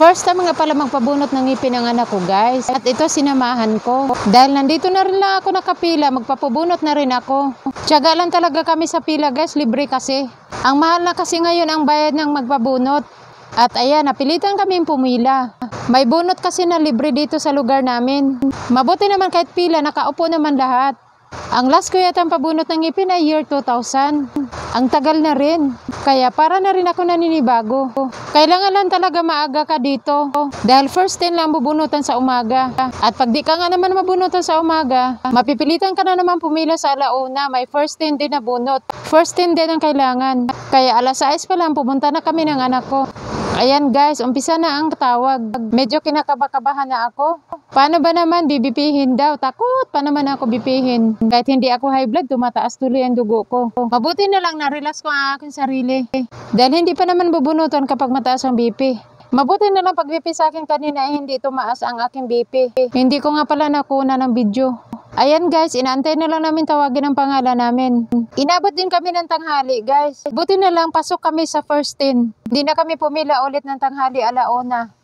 First time nga pala magpabunot ng ngipin ng anak ko, guys. At ito sinamahan ko. Dahil nandito na rin lang ako nakapila, magpapabunot na rin ako. Tiyaga lang talaga kami sa pila, guys. Libre kasi. Ang mahal na kasi ngayon ang bayad ng magpabunot. At ayan, napilitan kaming pumila. May bunot kasi na libre dito sa lugar namin. Mabuti naman kahit pila, nakaupo naman lahat. Ang last ko yata ang pabunot ng ngipin ay year 2000. Ang tagal na rin. Kaya para na rin ako naninibago. Kailangan lang talaga maaga ka dito. Dahil first 10 lang bubunutan sa umaga. At pag di ka nga naman mabunutan sa umaga, mapipilitan ka na naman pumila sa alauna. May first 10 din na bunot. First 10 din ang kailangan. Kaya alas 6 pa lang pumunta na kami ng anak ko. Ayan guys, umpisa na ang tawag. Medyo kinakabakabahan na ako. Paano ba naman bibipihin daw? Takot pa naman ako bipihin. Kahit hindi ako high blood, tumataas tuloy ang dugo ko. Mabuti na lang na-relax ko ang aking sarili. Dahil hindi pa naman bubunutan kapag mataas ang BP. Mabuti na lang pag BP sa akin kanina ay hindi tumaas ang aking BP. Hindi ko nga pala nakuna ng video. Ayan guys, inaantay na lang namin tawagin ang pangalan namin. Inabot din kami ng tanghali guys. Buti na lang pasok kami sa first 10. Hindi na kami pumila ulit ng tanghali alauna.